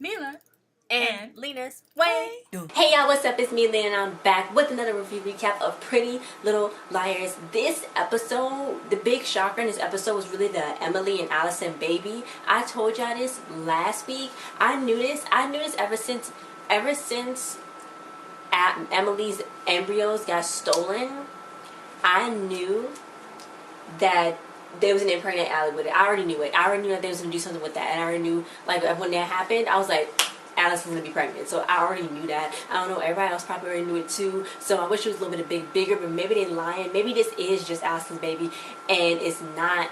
Mila, and Lena's way. Hey y'all, what's up? It's Mila and I'm back with another review recap of Pretty Little Liars. This episode, the big shocker in this episode was really the Emily and Allison baby. I told y'all this last week. I knew this ever since Emily's embryos got stolen. I knew that there was an impregnate Allie with it. I already knew it. I already knew that they was gonna do something with that, and I already knew, like, when that happened, I was like, Alice was gonna be pregnant. So I already knew that. I don't know, everybody else probably already knew it too. So I wish it was a little bit bigger, but maybe they're lying. Maybe this is just Allison's baby and it's not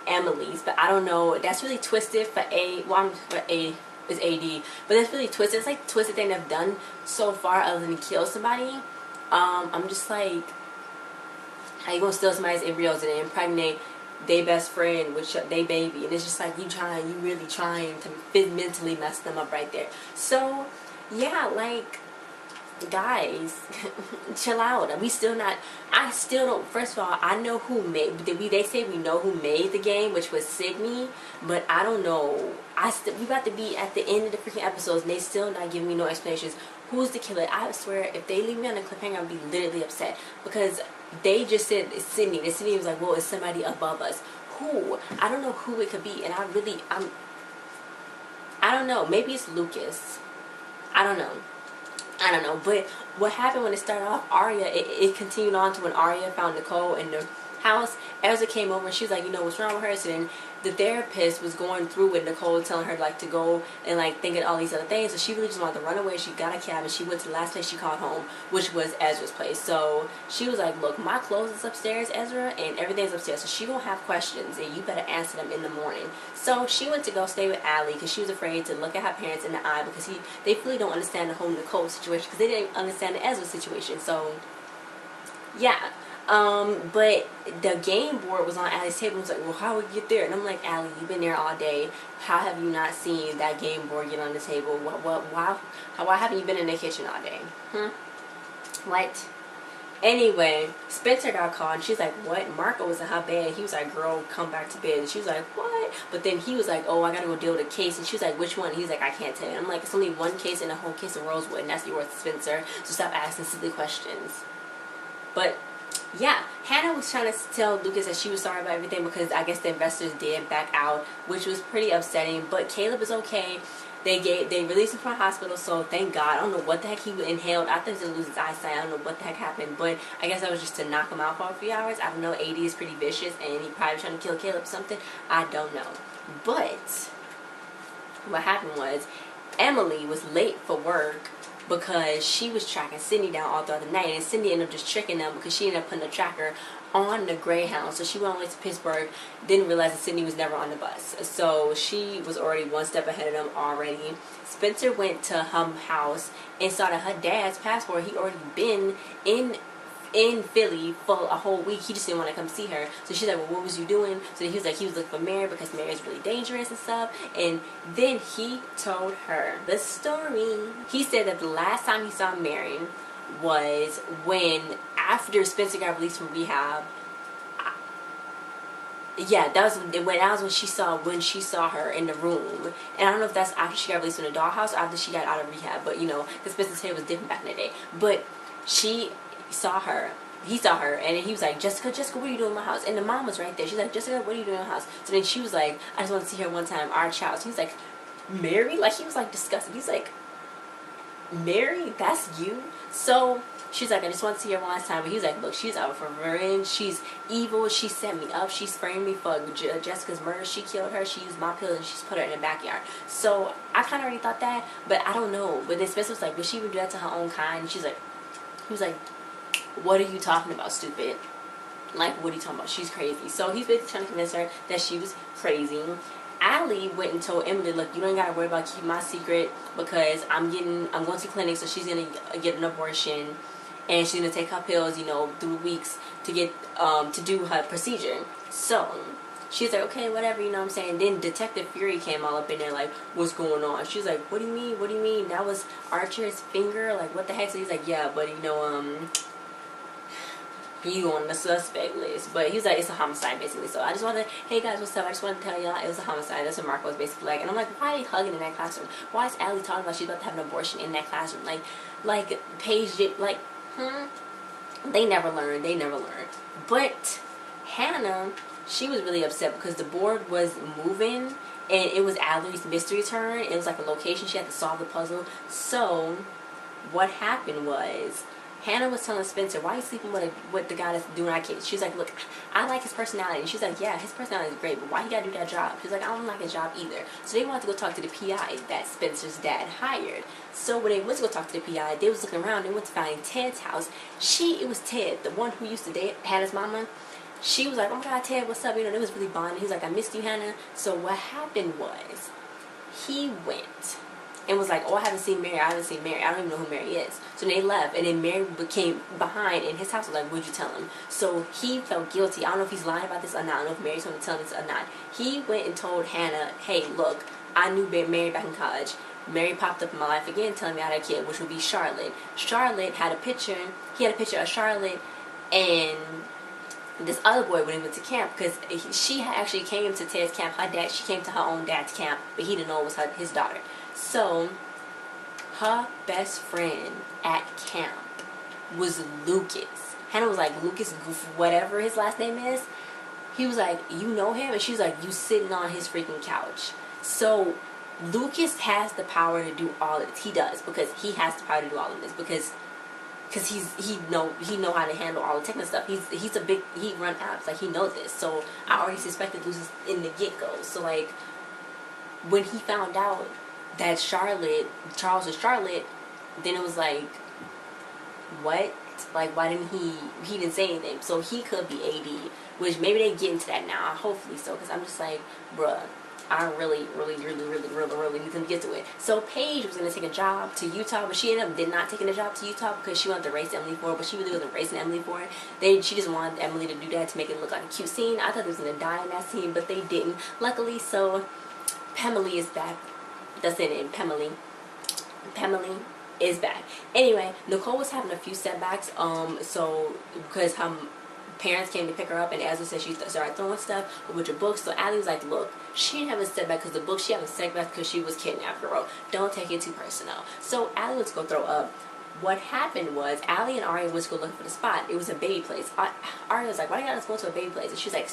Emily's. But I don't know. That's really twisted for is AD, but that's really twisted. It's like twisted thing they've done so far other than kill somebody. I'm just like, how you gonna steal somebody's embryos and impregnate they best friend with they baby? And it's just like, you really trying to mentally mess them up right there. So yeah, like, guys, chill out. I still don't, first of all, I know who made, they say we know who made the game, which was Sydney, but I don't know. We about to be at the end of the freaking episodes and they still not giving me no explanations. Who's the killer? I swear, if they leave me on a cliffhanger, I'll be literally upset, because they just said it's Sydney. And Sydney was like, well, it's somebody above us. Who? I don't know who it could be, and I don't know. Maybe it's Lucas. I don't know. But what happened when it started off, Aria, it continued on to when Aria found Nicole in the house. Ezra came over and she was like, you know, what's wrong with her? So then the therapist was going through with Nicole, telling her, like, to go and, like, thinking all these other things. So she really just wanted to run away. She got a cab and she went to the last place she called home, which was Ezra's place. So she was like, look, my clothes is upstairs, Ezra, and everything's upstairs. So she gonna have questions and you better answer them in the morning. So she went to go stay with Allie because she was afraid to look at her parents in the eye, because they really don't understand the whole Nicole situation, because they didn't understand the Ezra situation. So yeah. But the game board was on Allie's table and was like, well, how would we get there? And I'm like, Allie, you've been there all day. How have you not seen that game board get on the table? Why haven't you been in the kitchen all day? What? Anyway, Spencer got called and she's like, what? Marco was in her bed. He was like, girl, come back to bed. And she was like, what? But then he was like, oh, I gotta go deal with a case. And she was like, which one? He's like, I can't tell you. And I'm like, it's only one case in the whole case of Rosewood, and that's yours, Spencer. So stop asking silly questions. But yeah, Hannah was trying to tell Lucas that she was sorry about everything because I guess the investors did back out, which was pretty upsetting. But Caleb is okay. They released him from the hospital, so thank God. I don't know what the heck he inhaled. I thought he was going to lose his eyesight. I don't know what the heck happened, but I guess that was just to knock him out for a few hours. I don't know. AD is pretty vicious, and he probably trying to kill Caleb or something. I don't know. But what happened was Emily was late for work because she was tracking Sydney down all throughout the night, and Sydney ended up just tricking them because she ended up putting a tracker on the Greyhound. So she went all the way to Pittsburgh, didn't realize that Sydney was never on the bus. So she was already one step ahead of them already. Spencer went to her house and saw that her dad's passport, he already been in Philly for a whole week. He just didn't want to come see her. So she's like, well, what was you doing? So he was like, he was looking for Mary because Mary is really dangerous and stuff. And then he told her the story. He said that the last time he saw Mary was when, after Spencer got released from rehab. Yeah, that was when she saw her in the room. And I don't know if that's after she got released from the dollhouse or after she got out of rehab, but you know, because Spencer's hair was different back in the day. But he saw her, and he was like, Jessica, what are you doing in my house? And the mom was right there. She's like, Jessica, what are you doing in my house? So then she was like, I just want to see her one time, our child. So he's like, Mary? Like, he was like disgusted. He's like, Mary? That's you? So she's like, I just want to see her one last time. But he was like, look, she's out for revenge. She's evil. She set me up. She's framed me for Jessica's murder. She killed her. She used my pills and she's put her in the backyard. So I kind of already thought that, but I don't know. But then Spencer was like, would she even do that to her own kind? And he was like, what are you talking about, stupid? Like, what are you talking about? She's crazy. So he's basically trying to convince her that she was crazy. Allie went and told Emily, look, you don't gotta worry about keeping my secret because I'm going to clinic, so she's gonna get an abortion and she's gonna take her pills, you know, through weeks to get to do her procedure. So she's like, okay, whatever, you know what I'm saying. Then Detective Fury came all up in there like, what's going on? She's like, what do you mean? What do you mean? That was Archer's finger? Like, what the heck? So he's like, yeah, but you know, you on the suspect list. But he was like, it's a homicide basically. So I just wanted to, hey guys, what's up? I just wanted to tell y'all it was a homicide. That's what Marco was basically like. And I'm like, why are they hugging in that classroom? Why is Allie talking about she's about to have an abortion in that classroom? Like Paige did, like, They never learned. They never learned. But Hannah, she was really upset because the board was moving and it was Allie's mystery turn. It was like a location. She had to solve the puzzle. So what happened was Hannah was telling Spencer, why are you sleeping with the guy that's doing our kids? She's like, look, I like his personality. And she's like, yeah, his personality is great, but why he gotta do that job? She's like, I don't like his job either. So they wanted to go talk to the PI that Spencer's dad hired. So when they went to go talk to the PI, they was looking around. They went to find Ted's house. It was Ted, the one who used to date Hannah's mama. She was like, oh my God, Ted, what's up? You know, they was really bonding. He was like, I missed you, Hannah. So what happened was he went and was like, oh, I haven't seen Mary. I don't even know who Mary is. So they left, and then Mary came behind in his house. Was like, what'd you tell him? So he felt guilty. I don't know if he's lying about this or not. I don't know if Mary's going to tell him this or not. He went and told Hannah, hey, look, I knew Mary back in college. Mary popped up in my life again telling me I had a kid, which would be Charlotte. Charlotte had a picture. He had a picture of Charlotte and this other boy when he went to camp, because she actually came to Ted's camp. She came to her own dad's camp, but he didn't know it was his daughter. So her best friend at camp was Lucas. Hannah was like, Lucas Goof, whatever his last name is. He was like, you know him? And she was like, you sitting on his freaking couch. So Lucas has the power to do all of this. He does, because he has the power to do all of this, because he know how to handle all the technical stuff. He run apps, like he knows this. So I already suspected Lucas in the get-go. So like when he found out that Charles was Charlotte, then it was like, what? Like, why didn't he didn't say anything? So he could be AD, which maybe they get into that now. Hopefully so, because I'm just like, bruh, I really need them to get to it. So Paige was going to take a job to Utah, but she did not taking a job to Utah because she wanted to race Emily for it, but she really wasn't racing Emily for it. She just wanted Emily to do that to make it look like a cute scene. I thought they was going to die in that scene, but they didn't. Luckily, so Pemily is back. That's it, and Pemily is back. Anyway, Nicole was having a few setbacks, so because her parents came to pick her up, and Ezra said she started throwing stuff with your books. So Allie was like, look, she didn't have a setback because the book, she had a setback because she was kidnapped, girl. Don't take it too personal. So Allie was going to throw up. What happened was Allie and Aria went to go looking for the spot. It was a baby place. Aria was like, why do you got us going to a baby place? And she was like,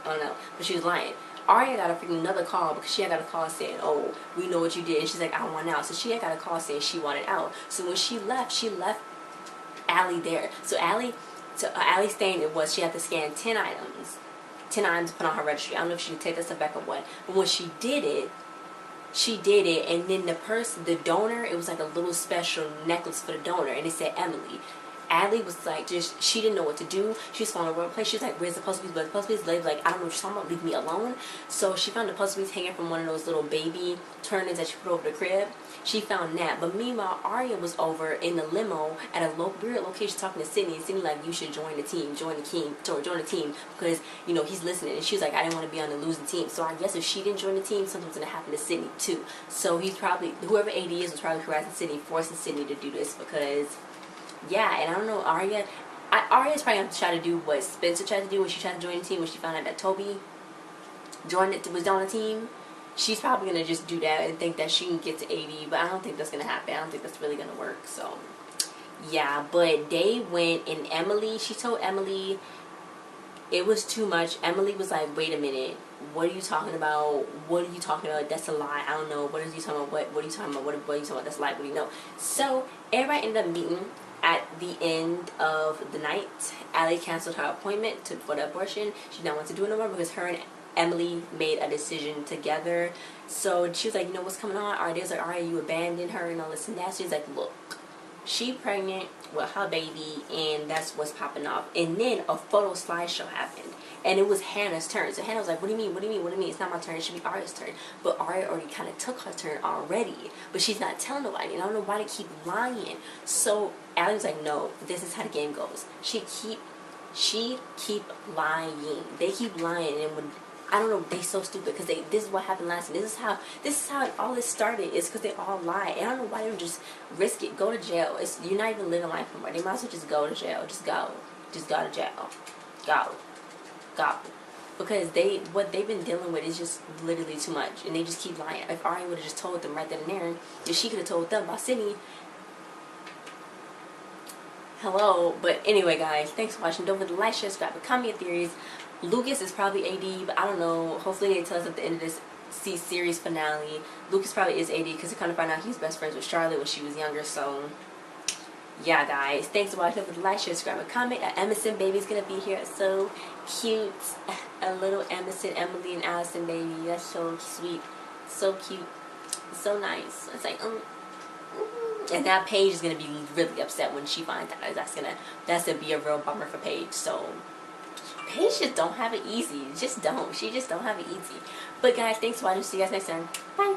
I don't know, but she was lying. Aria got a freaking another call because she had got a call saying, oh, we know what you did. And she's like, I want out. So she had got a call saying she wanted out. So when she left Allie there. So Allie's thing, it was she had to scan 10 items to put on her registry. I don't know if she could take that stuff back or what. But when she did it, and then the donor, it was like a little special necklace for the donor, and it said Emily. Allie was like, she didn't know what to do. She was found a wrong place. She was like, where's the puzzle piece? But the puzzle piece, the lady was like, I don't know what you're talking about. Leave me alone. So she found the puzzle piece hanging from one of those little baby turn-ins that she put over the crib. She found that. But meanwhile, Aria was over in the limo at a weird location talking to Sydney. And Sydney like, you should join the team because, you know, he's listening. And she was like, I didn't want to be on the losing team. So I guess if she didn't join the team, something was going to happen to Sydney too. So he's probably, whoever AD is was probably harassing Sydney, forcing Sydney to do this because... yeah, and I don't know, Aria's probably going to try to do what Spencer tried to do when she tried to join the team, when she found out that Toby was on the team. She's probably going to just do that and think that she can get to 80, but I don't think that's going to happen. I don't think that's really going to work, so, yeah. But they went, and she told Emily it was too much. Emily was like, wait a minute, what are you talking about? What are you talking about? That's a lie. I don't know. What are you talking about? What are you talking about? What are you talking about? That's a lie. What do you know? So, everybody ended up meeting. At the end of the night, Allie canceled her appointment for the abortion. She did not want to do it no more because her and Emily made a decision together. So she was like, you know what's coming on? They was like, all right, you abandoned her and all this and that. She's like, look, she pregnant with her baby and that's what's popping off. And then a photo slideshow happened. And it was Hannah's turn. So Hannah was like, what do you mean? What do you mean? What do you mean? It's not my turn. It should be Aria's turn. But Aria already kind of took her turn already. But she's not telling nobody. And I don't know why they keep lying. So Allie was like, no, this is how the game goes. She keep lying. They keep lying. And when, I don't know, they so stupid because this is what happened last time. This is how all this started. Is because they all lie. And I don't know why they don't just risk it. Go to jail. You're not even living life anymore. They might as well just go to jail. Just go. just go to jail. Go. Because what they've been dealing with is just literally too much, and they just keep lying. If Aria would have just told them right then and there, if she could have told them about Sydney. Hello. But anyway, guys, thanks for watching. Don't forget to like, share, subscribe, and comment your theories. Lucas is probably AD, but I don't know. Hopefully they tell us at the end of this series finale. Lucas probably is AD because they kind of find out he's best friends with Charlotte when she was younger. So yeah, guys, thanks for watching. Don't forget to like, share, subscribe, and comment. Emerson baby's gonna be here. It's so cute. A little Emerson, Emily, and Allison baby. That's so sweet, so cute, so nice. It's like and that Paige is gonna be really upset when she finds out. That's gonna be a real bummer for Paige. So Paige just don't have it easy. Just don't. She just don't have it easy. But guys, thanks for watching. See you guys next time. Bye.